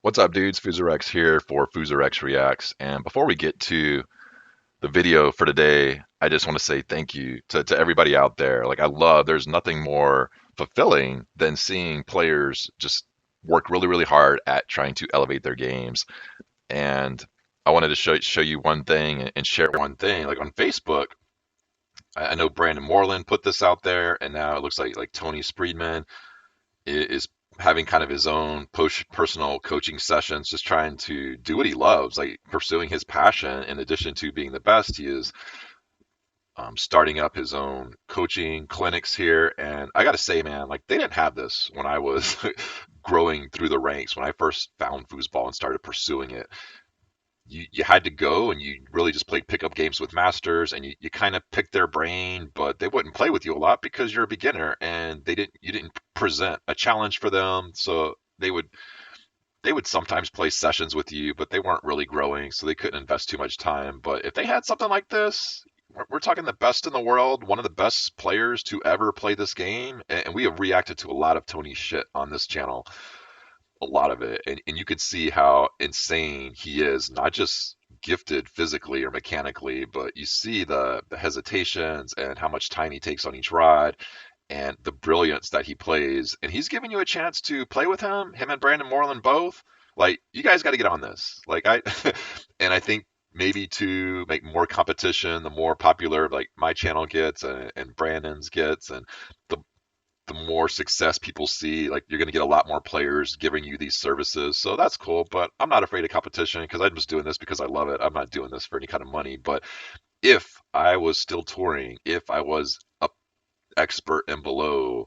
What's up, dudes? FooserX here for FooserX Reacts. And before we get to the video for today, I just want to say thank you to everybody out there. There's nothing more fulfilling than seeing players just work really, really hard at trying to elevate their games. And I wanted to show you one thing and share one thing. Like on Facebook, I know Brandon Moreland put this out there, and now it looks like Tony Spreedman is having kind of his own personal coaching sessions, just trying to do what he loves, like pursuing his passion. In addition to being the best, he is starting up his own coaching clinics here. And I got to say, man, like they didn't have this when I was growing through the ranks, when I first found foosball and started pursuing it. You had to go and you really just played pickup games with masters, and you kind of picked their brain, but they wouldn't play with you a lot because you're a beginner and you didn't present a challenge for them. So they would sometimes play sessions with you, but they weren't really growing, so they couldn't invest too much time. But if they had something like this, we're talking the best in the world, one of the best players to ever play this game, and we have reacted to a lot of Tony shit on this channel, a lot of it, and you can see how insane he is, not just gifted physically or mechanically, but you see the hesitations and how much time he takes on each rod and the brilliance that he plays. And he's giving you a chance to play with him and Brandon Moreland both. Like, you guys got to get on this. And I think maybe to make more competition, the more popular like my channel gets and Brandon's gets, and the the more success people see, like you're going to get a lot more players giving you these services. So that's cool, but I'm not afraid of competition because I'm just doing this because I love it. I'm not doing this for any kind of money. But if I was still touring, if I was a expert and below,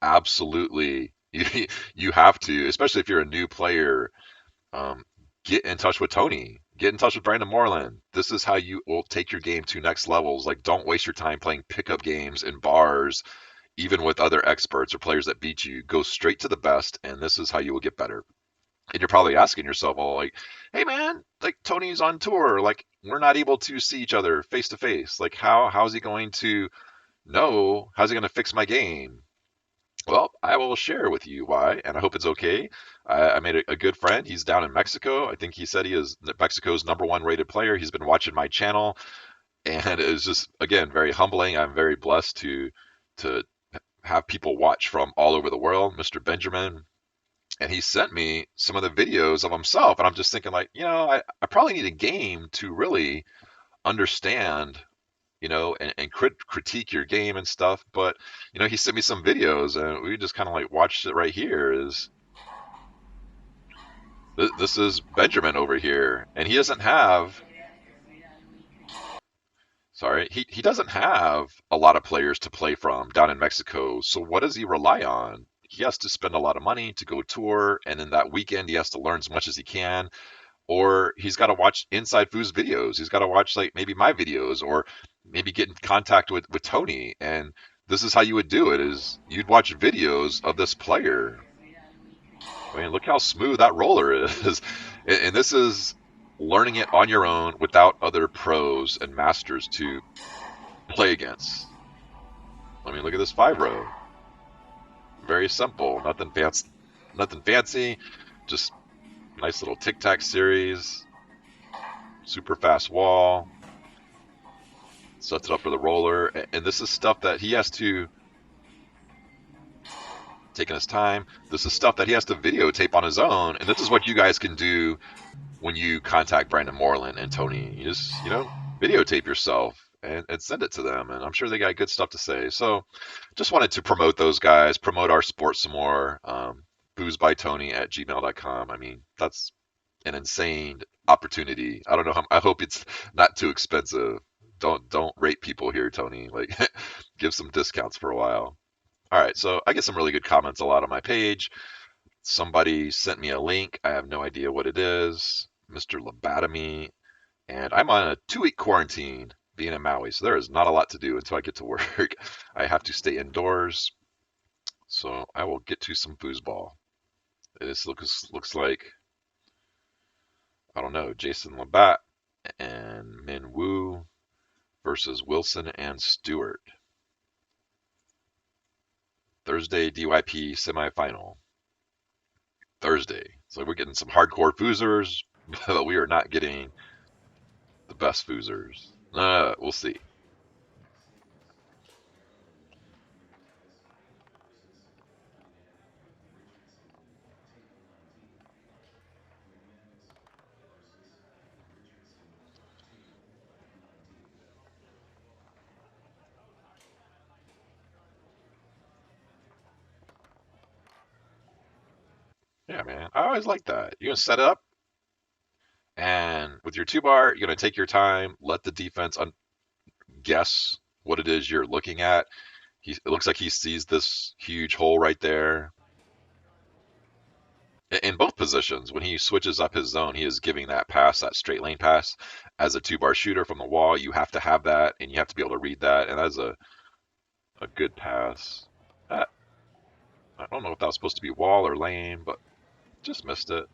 absolutely you have to, especially if you're a new player, um, get in touch with Tony. Get in touch with Brandon Moreland. This is how you will take your game to next levels. Like, don't waste your time playing pickup games in bars, even with other experts or players that beat you. Go straight to the best, and this is how you will get better. And you're probably asking yourself, well, like, hey man, like Tony's on tour, like we're not able to see each other face to face. Like, how's he going to know? How's he going to fix my game? Well, I will share with you why, and I hope it's okay. I made a good friend. He's down in Mexico. I think he said he is Mexico's #1 rated player. He's been watching my channel, and it's just again very humbling. I'm very blessed to have people watch from all over the world, Mr. Benjamin. And he sent me some of the videos of himself. And I'm just thinking, like, I probably need a game to really understand, and critique your game and stuff. But, he sent me some videos and we just kind of like watched it right here. This is Benjamin over here. And he doesn't have, sorry, he doesn't have a lot of players to play from down in Mexico. So what does he rely on? He has to spend a lot of money to go tour, and in that weekend he has to learn as much as he can, or he's got to watch Inside Foos videos. He's got to watch like maybe my videos, or maybe get in contact with Tony. And this is how you would do it: is you'd watch videos of this player. I mean, look how smooth that roller is, and this is learning it on your own without other pros and masters to play against. I mean, look at this 5 row. Very simple. Nothing fancy. Just nice little tic tac series. Super fast wall. Sets it up for the roller. And this is stuff that he has to, taking his time, this is stuff that he has to videotape on his own. And this is what you guys can do when you contact Brandon Moreland and Tony. You just, videotape yourself and send it to them. And I'm sure they got good stuff to say. So just wanted to promote those guys, promote our sport some more. Boozbytony@gmail.com. I mean, that's an insane opportunity. I don't know I hope it's not too expensive. Don't rate people here, Tony. Like, give some discounts for a while. All right, so I get some really good comments a lot on my page. Somebody sent me a link. I have no idea what it is. Mr. LabatWu, and I'm on a 2-week quarantine being in Maui, so there is not a lot to do until I get to work. I have to stay indoors, so I will get to some foosball. This looks like, I don't know, Jason Labat and Min Woo versus Wilson and Stewart. Thursday DYP semifinal. Thursday. So we're getting some hardcore foosers, but we are not getting the best foosers. We'll see. Yeah, man. I always like that. You're gonna set up, and with your two bar, you're gonna take your time, let the defense guess what it is you're looking at. It looks like he sees this huge hole right there. In both positions, when he switches up his zone, he is giving that pass, that straight lane pass. As a two bar shooter from the wall, you have to have that, and you have to be able to read that, and that's a good pass. Uh, I don't know if that was supposed to be wall or lane, but just missed it.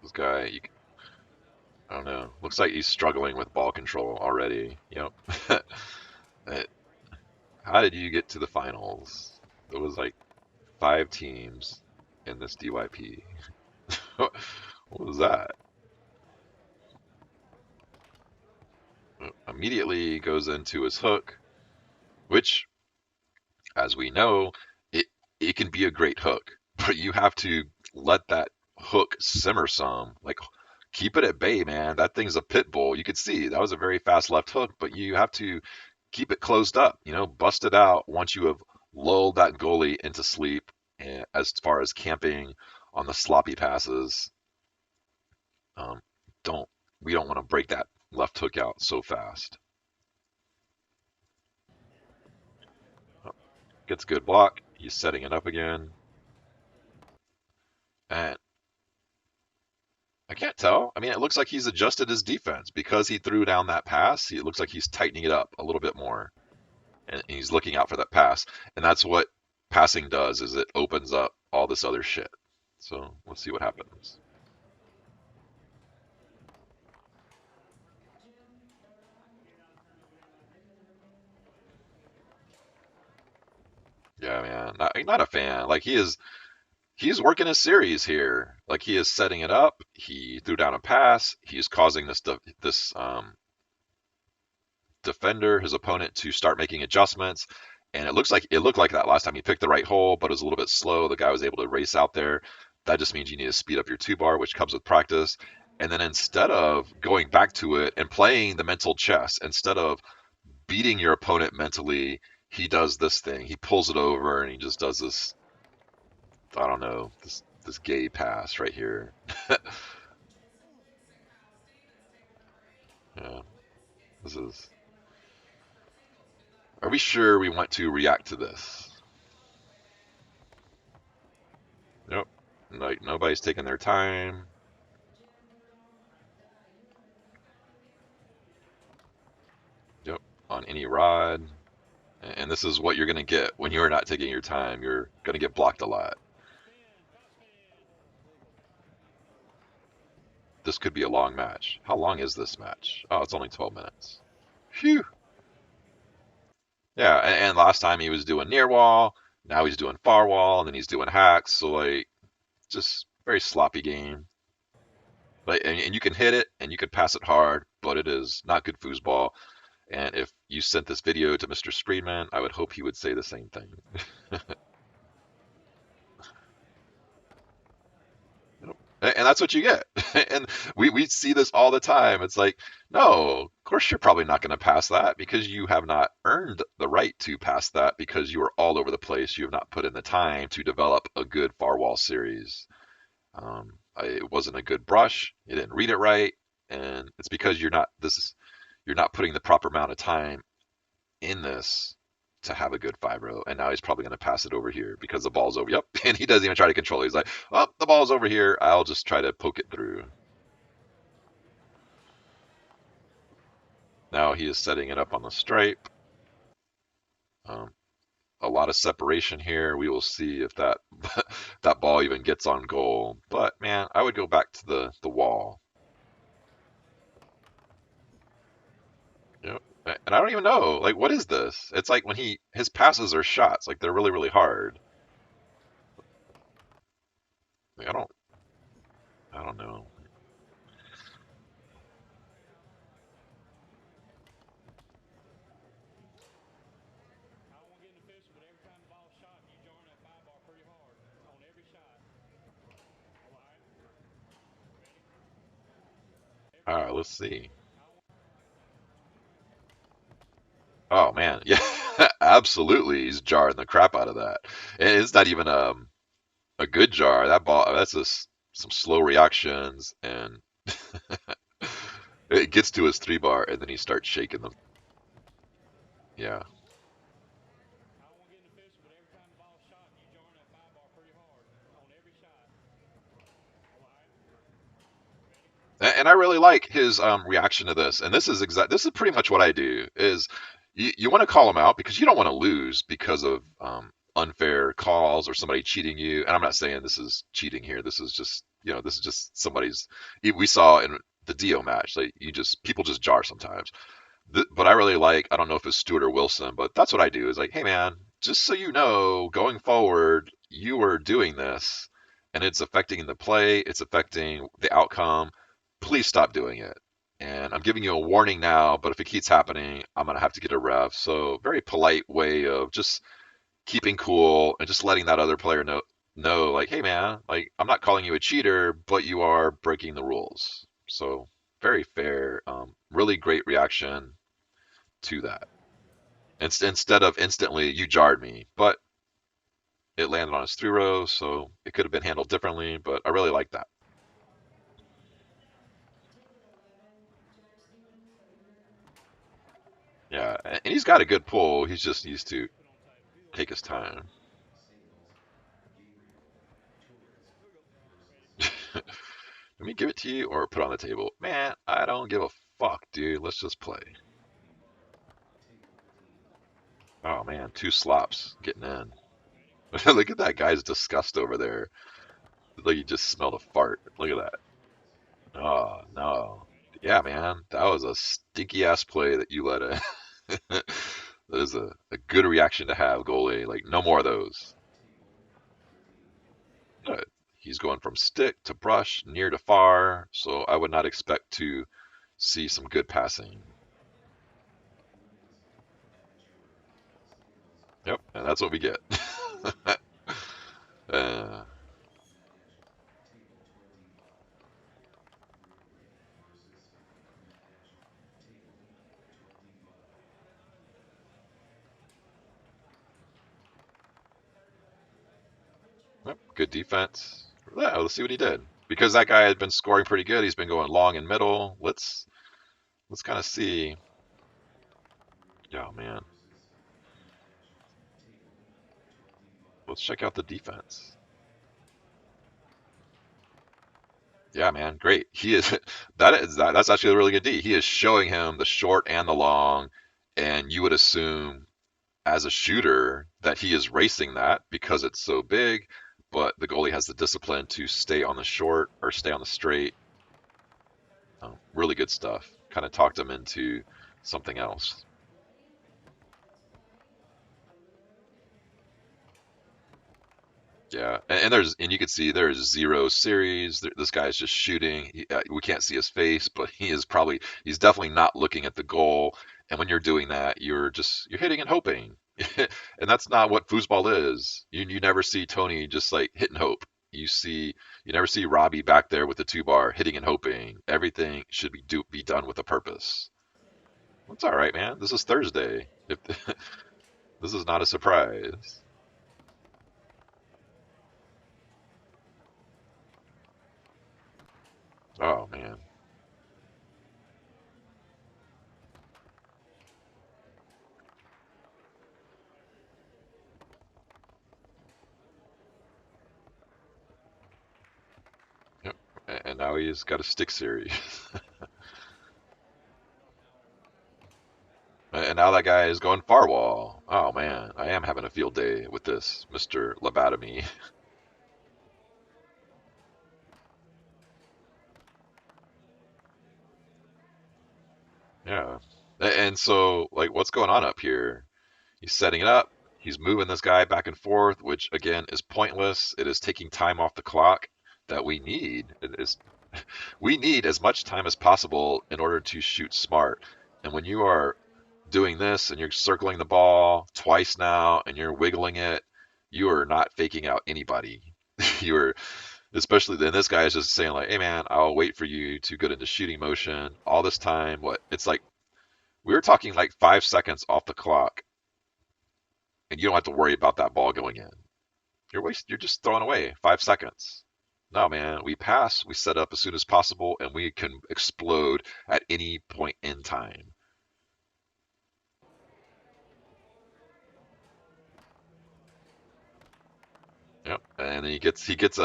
This guy, I don't know. Looks like he's struggling with ball control already. Yep. How did you get to the finals? It was like 5 teams in this DYP. What was that? Immediately goes into his hook, which, as we know, it it can be a great hook, but you have to let that hook simmer some. Like, keep it at bay, man. That thing's a pit bull. You could see that was a very fast left hook, but you have to keep it closed up. Bust it out once you have lulled that goalie into sleep. As far as camping on the sloppy passes, um, don't we don't want to break that left hook out so fast. Oh, gets a good block. He's setting it up again. And I can't tell. I mean, it looks like he's adjusted his defense because he threw down that pass. It looks like he's tightening it up a little bit more, and he's looking out for that pass. And that's what passing does, is it opens up all this other shit. So let's see what happens. Yeah, man, not a fan. Like, he's working his series here. Like, he is setting it up. He threw down a pass. He's causing this defender, his opponent, to start making adjustments. And it looked like that last time. He picked the right hole, but it was a little bit slow. The guy was able to race out there. That just means you need to speed up your two bar, which comes with practice. And then instead of going back to it and playing the mental chess, instead of beating your opponent mentally, he does this thing. He pulls it over and he just does this, I don't know, this gay pass right here. Yeah, this is. Are we sure we want to react to this? Nope. Like, nobody's taking their time. Yep. On any rod. And this is what you're going to get when you're not taking your time. You're going to get blocked a lot. This could be a long match. How long is this match? Oh, it's only 12 minutes. Phew. Yeah, and last time he was doing near wall. Now he's doing far wall, and then he's doing hacks. So, like, just very sloppy game. Like, and you can hit it and you can pass it hard, but it is not good foosball. And if you sent this video to Mr. Screedman, I would hope he would say the same thing. And that's what you get. And we see this all the time. It's like, no, of course you're probably not going to pass that because you have not earned the right to pass that because you are all over the place. You have not put in the time to develop a good far wall series. It wasn't a good brush. You didn't read it right, and it's because you're not putting the proper amount of time in this to have a good 5-0. And now he's probably going to pass it over here because the ball's over. Yep. And he doesn't even try to control it. He's like, oh, the ball's over here. I'll just try to poke it through. Now he is setting it up on the stripe. Um, a lot of separation here. We will see if that that ball even gets on goal. But man, I would go back to the wall. Yep. And I don't even know, like, what is this? It's like when his passes are shots, like they're really, really hard. Like, I don't know. All right, let's see. Oh man, yeah, absolutely. He's jarring the crap out of that. And it's not even a good jar. That ball, that's just some slow reactions, and it gets to his 3 bar, and then he starts shaking them. Yeah. And I really like his reaction to this. And this is pretty much what I do is you want to call him out because you don't want to lose because of unfair calls or somebody cheating you. And I'm not saying this is cheating here. This is just this is just somebody's. We saw in the Dio match, like people just jar sometimes. But I really like, I don't know if it's Stewart or Wilson, but that's what I do is like, hey man, just so you know, going forward, you are doing this and it's affecting the play, it's affecting the outcome. Please stop doing it. And I'm giving you a warning now, but if it keeps happening, I'm going to have to get a ref. So, very polite way of just keeping cool and just letting that other player know like, hey man, like I'm not calling you a cheater, but you are breaking the rules. So, very fair. Really great reaction to that. Instead of instantly, you jarred me, but it landed on his 3 row, so it could have been handled differently, but I really like that. Yeah, and he's got a good pull. He's just needs to take his time. Let me give it to you or put it on the table. Man, I don't give a fuck, dude. Let's just play. Oh man, 2 slops getting in. Look at that guy's disgust over there. Like he just smelled a fart. Look at that. Oh no. Yeah, man, that was a stinky ass play that you let in. That is a good reaction to have, goalie. Like, no more of those. Uh, he's going from stick to brush, near to far, so I would not expect to see some good passing. Yep, and that's what we get. uh, yep, good defense. Yeah, let's see what he did. Because that guy had been scoring pretty good. He's been going long and middle. Let's kind of see. Oh man, let's check out the defense. Yeah, man, great. He is that's actually a really good D. He is showing him the short and the long, and you would assume as a shooter that he is racing that because it's so big, but the goalie has the discipline to stay on the short or stay on the straight. Really good stuff. Kind of talked him into something else. Yeah, and you can see there's zero series. This guy's just shooting. We can't see his face, but he's definitely not looking at the goal. And when you're doing that, you're hitting and hoping, and that's not what foosball is. You never see Tony just like hit and hope. You never see Robbie back there with the 2 bar hitting and hoping. Everything should be done with a purpose. It's all right, man. This is Thursday. If this is not a surprise. Oh man. Yep. And now he's got a stick series. And now that guy is going far wall. Oh man, I am having a field day with this, Mr. LabatWu. Yeah. And so, like, what's going on up here? He's setting it up. He's moving this guy back and forth, which again is pointless. It is taking time off the clock that we need. We need as much time as possible in order to shoot smart. And when you are doing this and you're circling the ball twice now and you're wiggling it, you are not faking out anybody. You're especially then this guy is just saying like, "Hey man, I'll wait for you to get into shooting motion." All this time, what? It's like we were talking like 5 seconds off the clock, and you don't have to worry about that ball going in. You're just throwing away 5 seconds. No, man, we pass, we set up as soon as possible, and we can explode at any point in time. Yep. And then he gets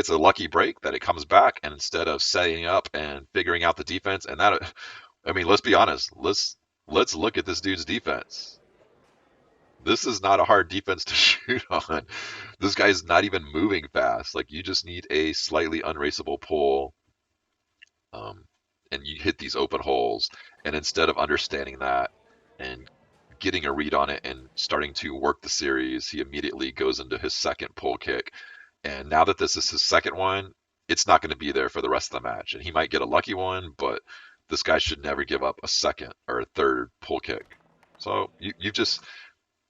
a lucky break that it comes back, and instead of setting up and figuring out the defense, and that I mean, let's be honest. Let's look at this dude's defense. This is not a hard defense to shoot on. This guy's not even moving fast. Like you just need a slightly unraceable pull, um, and you hit these open holes. And instead of understanding that and getting a read on it and starting to work the series, he immediately goes into his second pull kick. And now that this is his second one, it's not going to be there for the rest of the match. And he might get a lucky one, but this guy should never give up a second or a third pull kick. So you just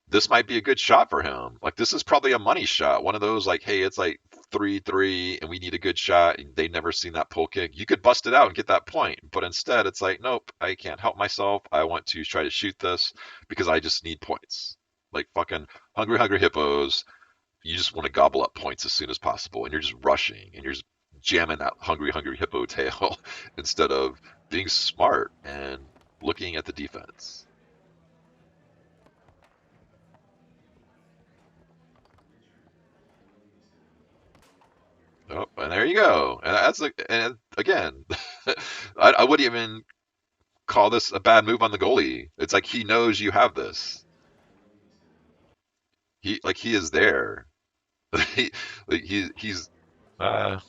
this might be a good shot for him. Like this is probably a money shot. One of those like, hey, it's like 3-3 and we need a good shot and they've never seen that pull kick. You could bust it out and get that point. But instead it's like, nope, I can't help myself. I want to try to shoot this because I just need points. Like fucking hungry, hungry hippos. You just want to gobble up points as soon as possible and you're just rushing and you're just jamming that hungry, hungry hippo tail instead of being smart and looking at the defense. Oh, and there you go. And that's like, and again, I wouldn't even call this a bad move on the goalie. It's like he knows you have this. He is there. he, he's uh,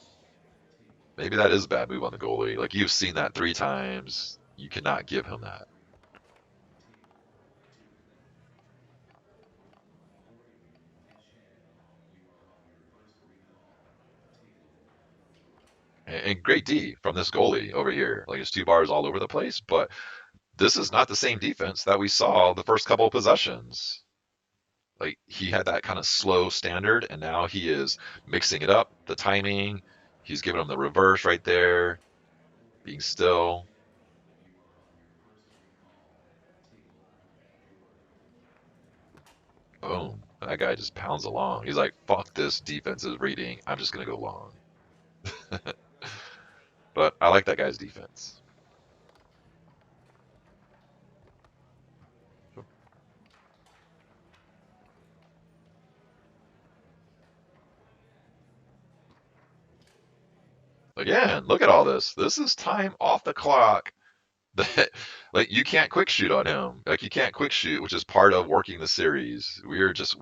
maybe that is a bad move on the goalie. Like you've seen that 3 times. You cannot give him that. And great D from this goalie over here. Like it's 2 bars all over the place, but this is not the same defense that we saw the first couple of possessions. Like he had that kind of slow standard, and now he is mixing it up, the timing. He's giving him the reverse right there, being still. Boom. That guy just pounds along. He's like, fuck this defensive reading. I'm just going to go long. But I like that guy's defense. Again, look at all this. This is time off the clock. That like you can't quick shoot on him. Like you can't quick shoot, which is part of working the series. We are just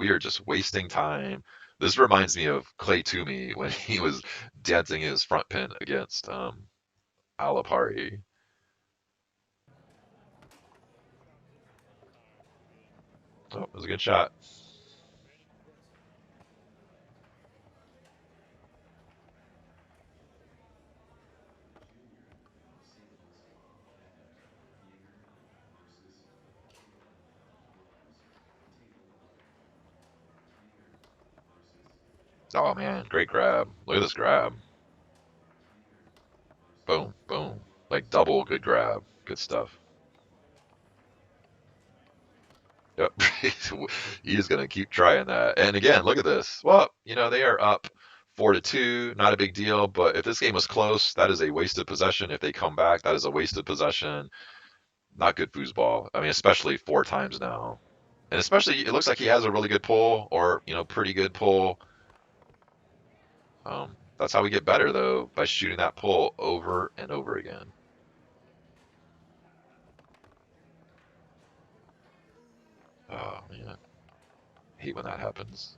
wasting time. This reminds me of Clay Toomey when he was dancing his front pin against Alapari. Oh, it was a good shot. Oh man, great grab. Look at this grab. Boom, boom. Like double good grab. Good stuff. Yep. He's gonna keep trying that. And again, look at this. Well, they are up 4-2, not a big deal. But if this game was close, that is a wasted possession. If they come back, that is a wasted possession. Not good foosball. I mean, especially 4 times now. And especially, it looks like he has a really good pull, or pretty good pull. That's how we get better though, by shooting that pull over and over again. Oh man, I hate when that happens.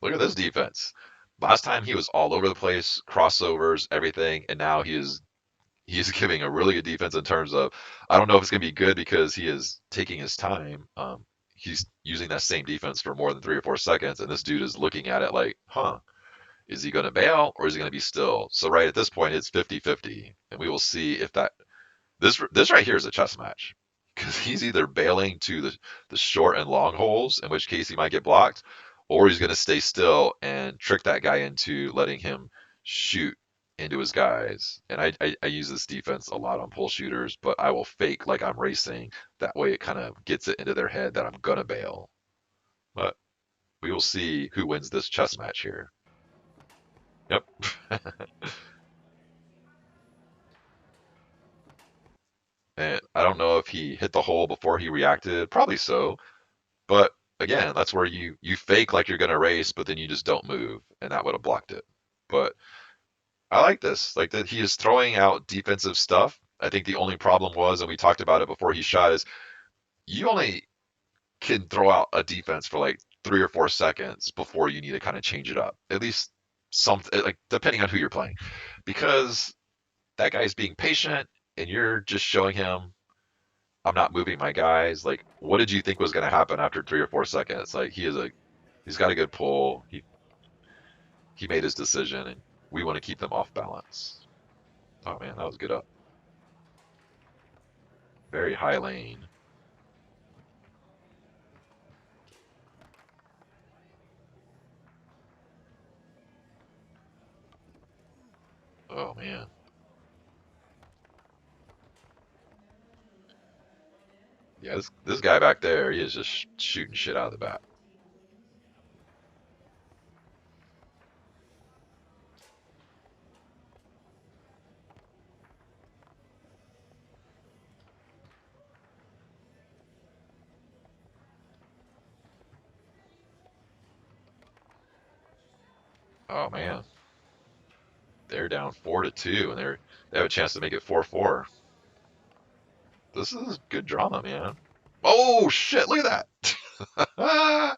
Look at this defense. Last time he was all over the place, crossovers, everything, and now he is He's giving a really good defense in terms of, I don't know if it's going to be good because he is taking his time. He's using that same defense for more than 3 or 4 seconds, and this dude is looking at it like, huh, is he going to bail or is he going to be still? So right at this point, it's 50-50, and we will see if that this right here is a chess match because he's either bailing to the short and long holes, in which case he might get blocked, or he's going to stay still and trick that guy into letting him shoot into his guys. And I use this defense a lot on pull shooters, but I will fake like I'm racing. That way it kind of gets it into their head that I'm going to bail. But we will see who wins this chess match here. Yep. And I don't know if he hit the hole before he reacted. Probably so. But again, that's where you fake like you're gonna race, but then you just don't move, and that would have blocked it. But I like this, like that he is throwing out defensive stuff. I think the only problem was, and we talked about it before he shot, is you only can throw out a defense for like 3 or 4 seconds before you need to kind of change it up. At least something like depending on who you're playing, because that guy's being patient, and you're just showing him I'm not moving my guys. Like, what did you think was going to happen after 3 or 4 seconds? Like, he's got a good pull. He made his decision, and we want to keep them off balance. Oh man, that was good up. Very high lane. Oh man. Yeah, this guy back there, he is just shooting shit out of the bat. Oh man, they're down 4-2, and they have a chance to make it 4-4. This is good drama, man. Oh shit! Look at that.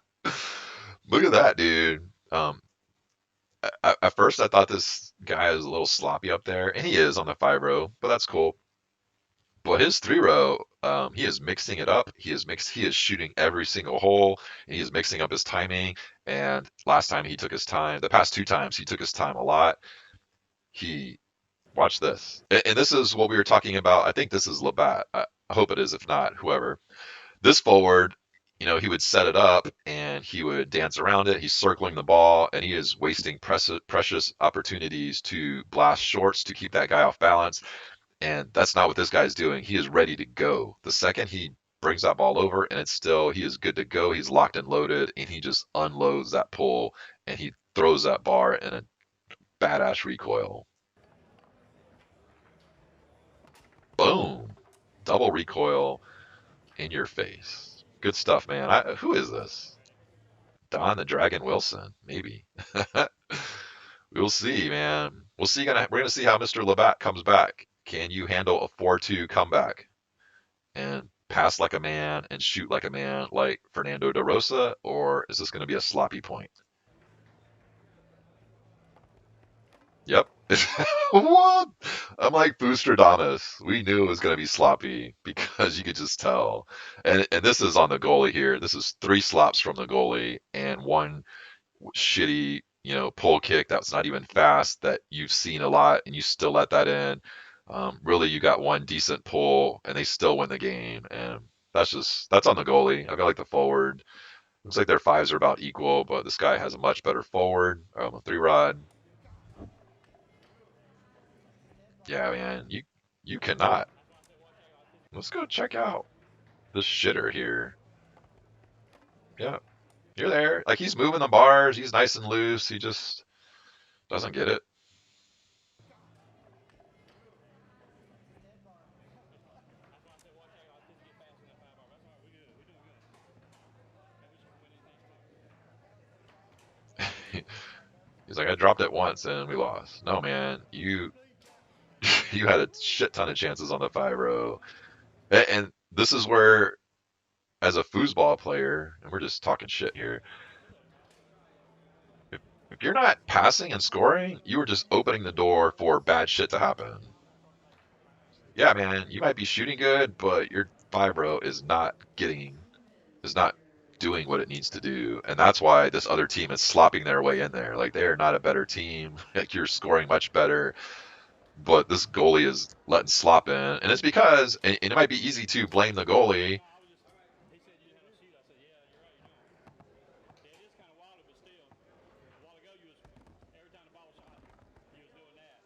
Look at that, dude. At first I thought this guy was a little sloppy up there, and he is on the 5 row, but that's cool. But his 3 row, he is mixing it up. He is shooting every single hole, and he is mixing up his timing. And last time he took his time. The past 2 times he took his time a lot. He Watch this, and this is what we were talking about. I think this is Labat. I hope it is. If not, whoever. This forward, he would set it up and he would dance around it. He's circling the ball and he is wasting precious opportunities to blast shorts to keep that guy off balance. And that's not what this guy's doing. He is ready to go. The second he brings that ball over and he is good to go. He's locked and loaded and he just unloads that pull and he throws that bar in a badass recoil. Boom. Double recoil in your face. Good stuff, man. Who is this? Don the Dragon Wilson, maybe. We'll see, man. We're gonna see how Mr. Labat comes back. Can you handle a 4-2 comeback and pass like a man and shoot like a man like Fernando de Rosa, or is this gonna be a sloppy point? Yep. What? I'm like Boostradamus. We knew it was gonna be sloppy because you could just tell. And this is on the goalie here. This is 3 slops from the goalie and one shitty, pull kick that's not even fast that you've seen a lot and you still let that in. Really, you got one decent pull and they still win the game. And that's on the goalie. I feel like the forward, looks like their fives are about equal, but this guy has a much better forward. A 3 rod. Yeah, man, you cannot. Let's go check out this shitter here. Yeah, you're there. Like he's moving the bars. He's nice and loose. He just doesn't get it. He's like, I dropped it once and we lost. No, man, you had a shit ton of chances on the 5 row, and this is where, as a foosball player, and we're just talking shit here. If you're not passing and scoring, you are just opening the door for bad shit to happen. Yeah, man, you might be shooting good, but your fibro is not doing what it needs to do, and that's why this other team is slopping their way in there. Like they are not a better team. Like you're scoring much better, but this goalie is letting slop in, and it's because, and it might be easy to blame the goalie.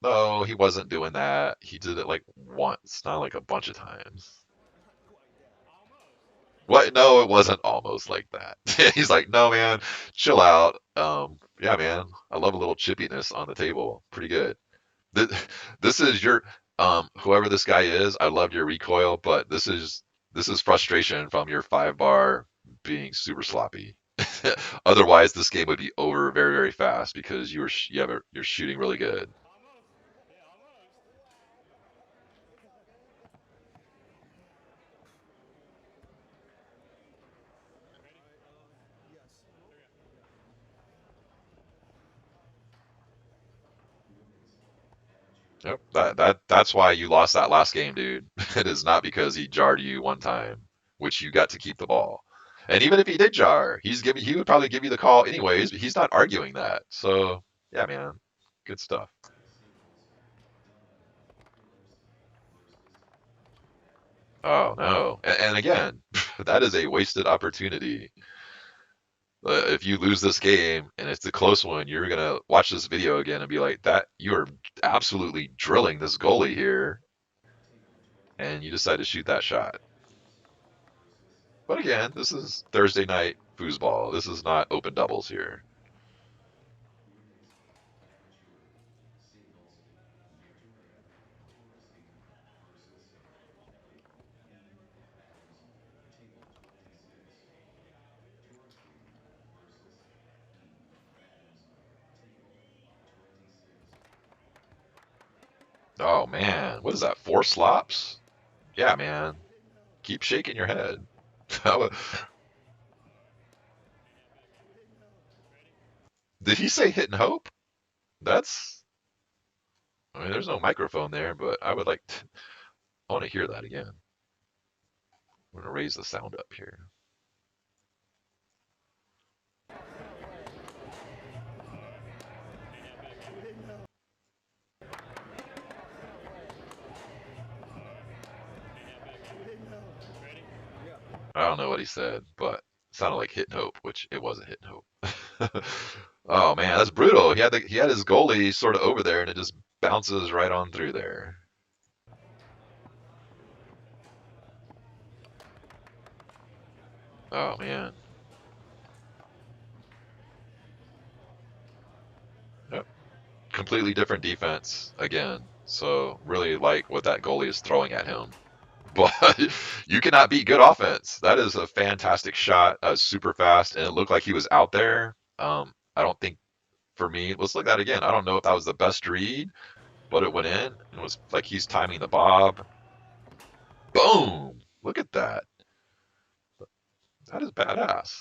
No, he wasn't doing that. He did it like once, not like a bunch of times. What? No, it wasn't almost like that. He's like, no, man, chill out. Yeah, man, I love a little chippiness on the table. Pretty good. This, this is your, whoever this guy is. I love your recoil, but this is frustration from your 5 bar being super sloppy. Otherwise, this game would be over very, very fast because you're shooting really good. Yep. That's why you lost that last game, dude. It is not because he jarred you one time, which you got to keep the ball. And even if he did jar, he would probably give you the call anyways, but he's not arguing that. So yeah, man. Good stuff. Oh no. And again, that is a wasted opportunity. If you lose this game and it's a close one, you're gonna watch this video again and be like, that you are absolutely drilling this goalie here, and you decide to shoot that shot. But again, this is Thursday night foosball. This is not open doubles here. Oh man, what is that? 4 slops? Yeah, man. Keep shaking your head. Did he say hit and hope? That's. I mean, there's no microphone there, but I would like. I want to hear that again. I'm gonna raise the sound up here. I don't know what he said, but it sounded like hit and hope, which it wasn't hit and hope. Oh man, that's brutal. He had his goalie sort of over there, and it just bounces right on through there. Oh man. Yep. Completely different defense again. So really like what that goalie is throwing at him. But you cannot beat good offense. That is a fantastic shot, super fast, and it looked like he was out there. I don't think for me, let's look at that again. I don't know if that was the best read, but it went in and it was like he's timing the bob. Boom! Look at that. That is badass.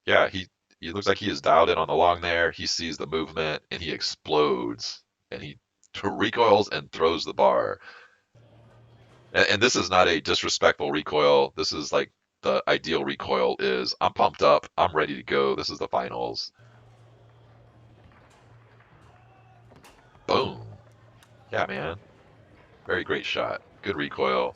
Yeah, he looks like he is dialed in on the long there. He sees the movement and he explodes and he recoils and throws the bar. And this is not a disrespectful recoil. This is like the ideal recoil is I'm pumped up. I'm ready to go. This is the finals. Boom. Yeah, man. Very great shot. Good recoil.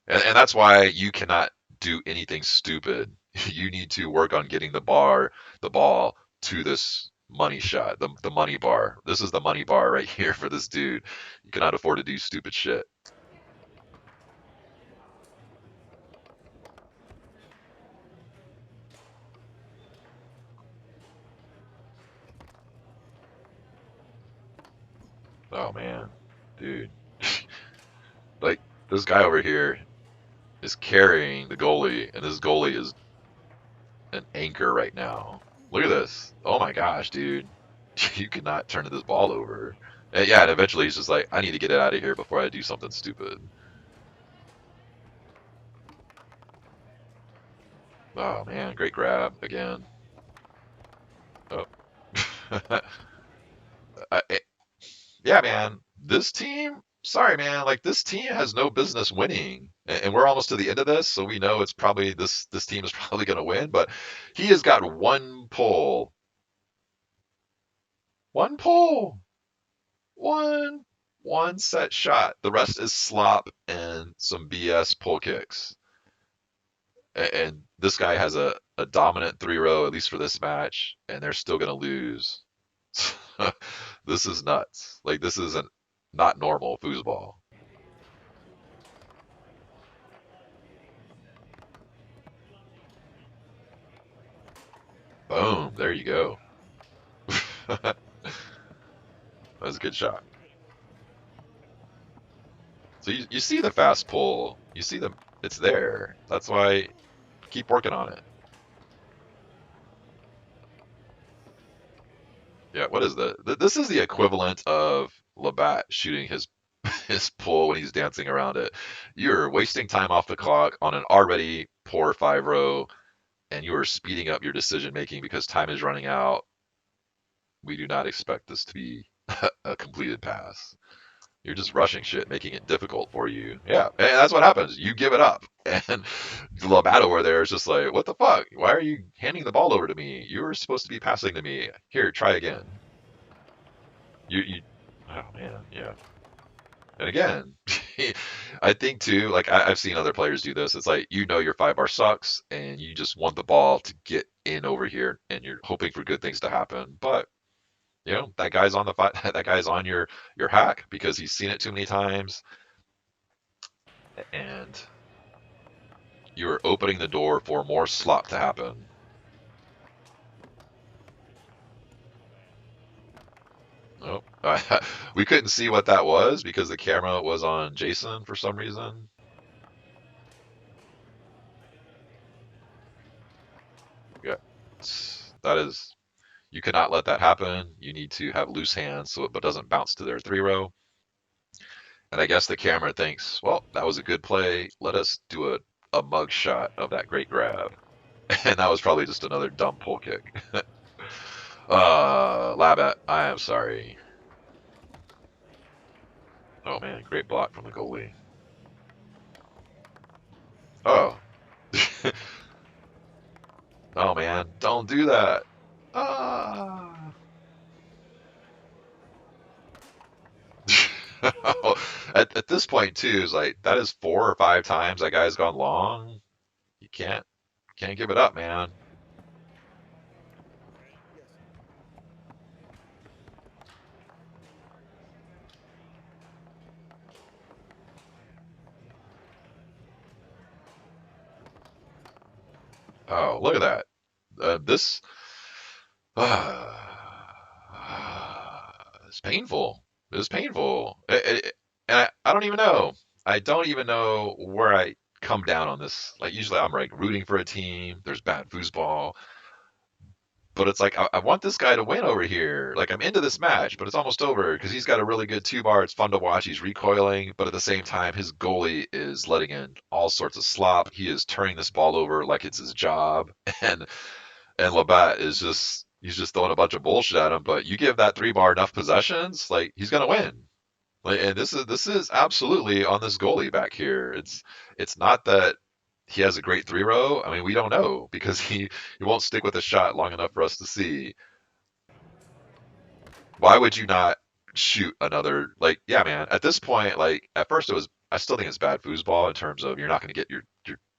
And that's why you cannot do anything stupid. You need to work on getting the ball to this money shot, the money bar. This is the money bar right here for this dude. You cannot afford to do stupid shit. Oh man, dude. Like this guy over here is carrying the goalie, and this goalie is an anchor right now. Look at this. Oh my gosh, dude. You cannot turn this ball over. And yeah, and eventually he's just like, I need to get it out of here before I do something stupid. Oh man, great grab again. Oh. I, yeah, man. This team, sorry, man. Like this team has no business winning, and we're almost to the end of this, so we know it's probably this team is probably going to win. But he has got one pull, one one set shot. The rest is slop and some BS pull kicks. And this guy has a dominant 3-row, at least for this match, and they're still going to lose. This is nuts. Like, this isn't not normal foosball. Boom. There you go. That was a good shot. So you see the fast pull. You see it's there. That's why keep working on it. Yeah, what is this is the equivalent of Labat shooting his his pull when he's dancing around it. You're wasting time off the clock on an already poor 5-row, and you are speeding up your decision making because time is running out. We do not expect this to be a completed pass. You're just rushing shit, making it difficult for you. Yeah, and that's what happens. You give it up, and Labat over there is just like, "What the fuck? Why are you handing the ball over to me? You were supposed to be passing to me. Here, try again." You oh man, yeah. And again, I think too, like I've seen other players do this. It's like your 5 bar sucks, and you just want the ball to get in over here, and you're hoping for good things to happen. But that guy's on that guy's on your hack because he's seen it too many times, and you're opening the door for more slop to happen. Nope. We couldn't see what that was because the camera was on Jason for some reason. Yeah, that is you cannot let that happen. You need to have loose hands so it doesn't bounce to their 3-row. And I guess the camera thinks, well, that was a good play. Let us do a mug shot of that great grab. And that was probably just another dumb pull kick. Labat, I am sorry. Oh man, great block from the goalie. Oh. Oh man, don't do that. Ah. At this point too, is like that is 4 or 5 times that guy's gone long. You can't give it up, man. Oh, look at that. This uh, it's painful. It's painful. And I don't even know. I don't even know where I come down on this. Like usually I'm like rooting for a team. There's bad foosball. But it's like I want this guy to win over here. Like I'm into this match, but it's almost over because he's got a really good 2 bar. It's fun to watch. He's recoiling, but at the same time, his goalie is letting in all sorts of slop. He is turning this ball over like it's his job, and Labat is just he's just throwing a bunch of bullshit at him. But you give that 3 bar enough possessions, like he's gonna win. Like, and this is absolutely on this goalie back here. It's not that he has a great 3-row. I mean, we don't know because he won't stick with a shot long enough for us to see. Why would you not shoot another? Like, yeah, man. At this point, like at first it was. I still think it's bad foosball in terms of you're not going to get your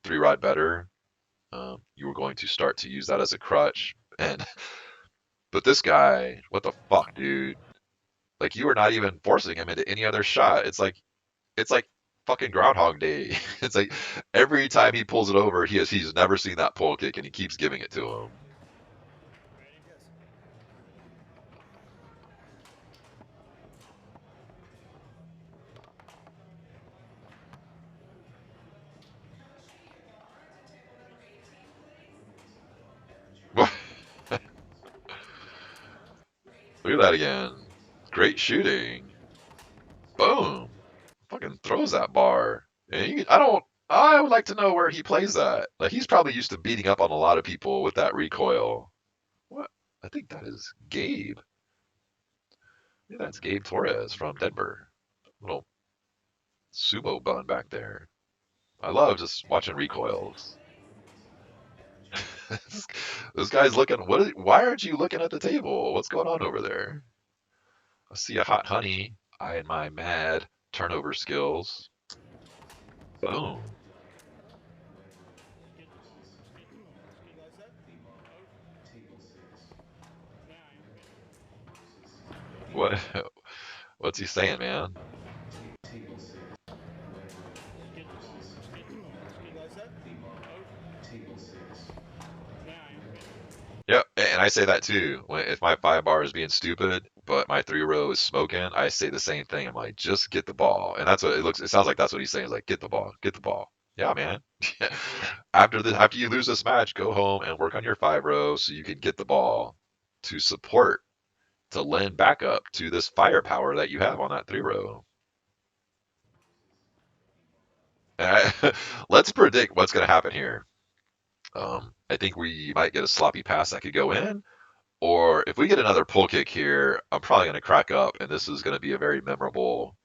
3-rod better. You were going to start to use that as a crutch, and but this guy, what the fuck, dude? Like you are not even forcing him into any other shot. It's like fucking Groundhog Day. It's like every time he pulls it over, he's never seen that pull kick, and he keeps giving it to him. Look at that again. Great shooting. Boom. Fucking throws that bar. And I don't. I would like to know where he plays that. Like he's probably used to beating up on a lot of people with that recoil. What? I think that is Gabe. Yeah, that's Gabe Torres from Denver. Little Sumo bun back there. I love just watching recoils. This guy's looking. Why aren't you looking at the table? What's going on over there? I see a hot honey. I and my mad turnover skills. Boom. What? What's he saying, man? Yep, and I say that too. If my 5 bar is being stupid, but my 3 row is smoking, I say the same thing. I'm like, just get the ball, and that's what it looks. It sounds like that's what he's saying. Is like, get the ball, get the ball. Yeah, man. After you lose this match, go home and work on your 5 row so you can get the ball to support to lend backup to this firepower that you have on that 3 row. Let's predict what's going to happen here. I think we might get a sloppy pass that could go in. Or if we get another pull kick here, I'm probably going to crack up, and this is going to be a very memorable,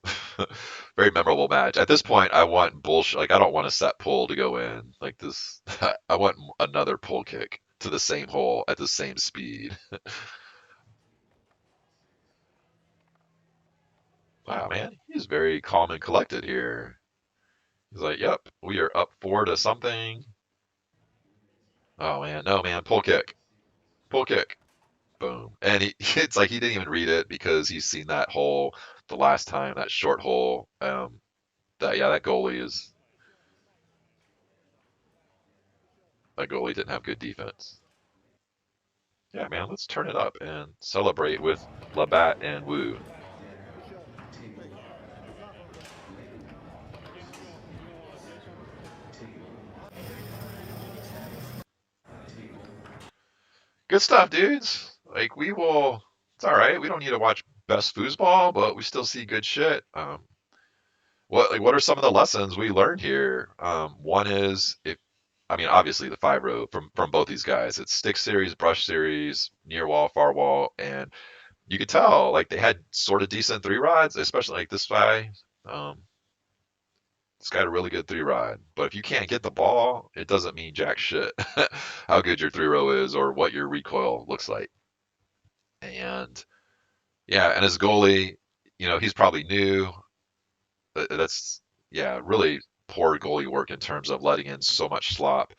very memorable match. At this point, I want bullshit. Like I don't want a set pull to go in. Like this, I want another pull kick to the same hole at the same speed. Wow, man, he's very calm and collected here. He's like, "Yep, we are up 4 to something." Oh man, no man, pull kick, boom, and it's like he didn't even read it because he's seen that hole the last time, that short hole. That goalie is that goalie didn't have good defense. Yeah, man, let's turn it up and celebrate with Labat and Wu. Good stuff, dudes. Like we will. It's all right. We don't need to watch best foosball, but we still see good shit. What are some of the lessons we learned here? One is if I mean obviously the 5 row from both these guys. It's stick series, brush series, near wall, far wall, and you could tell like they had sort of decent 3 rods, especially like this guy. Um, It's got a really good 3 rod, but if you can't get the ball, it doesn't mean jack shit how good your 3 row is or what your recoil looks like. And yeah, and as goalie, he's probably new. That's yeah, really poor goalie work in terms of letting in so much slop.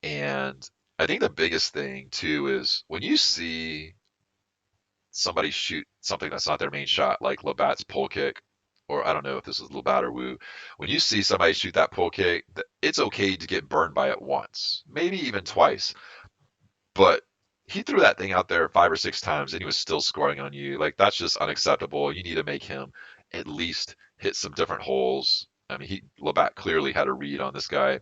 And I think the biggest thing too is when you see somebody shoot something that's not their main shot, like Labat's pull kick, or I don't know if this is Labat or Wu. When you see somebody shoot that pull kick, it's okay to get burned by it once, maybe even twice. But he threw that thing out there 5 or 6 times and he was still scoring on you. Like that's just unacceptable. You need to make him at least hit some different holes. I mean, Labat clearly had a read on this guy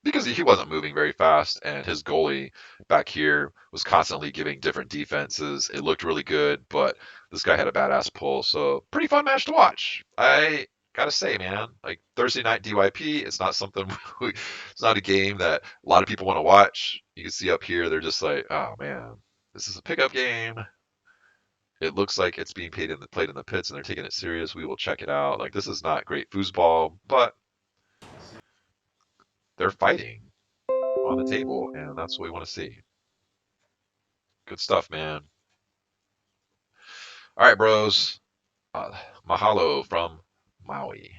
because he wasn't moving very fast, and his goalie back here was constantly giving different defenses. It looked really good, but this guy had a badass pull, so pretty fun match to watch. I gotta say, man, like Thursday night DYP, it's not something it's not a game that a lot of people want to watch. You can see up here, they're just like, oh man, this is a pickup game. It looks like it's being played in the pits, and they're taking it serious. We will check it out. Like this is not great foosball, but they're fighting on the table, and that's what we want to see. Good stuff, man. All right, bros. Uh, Mahalo from Maui.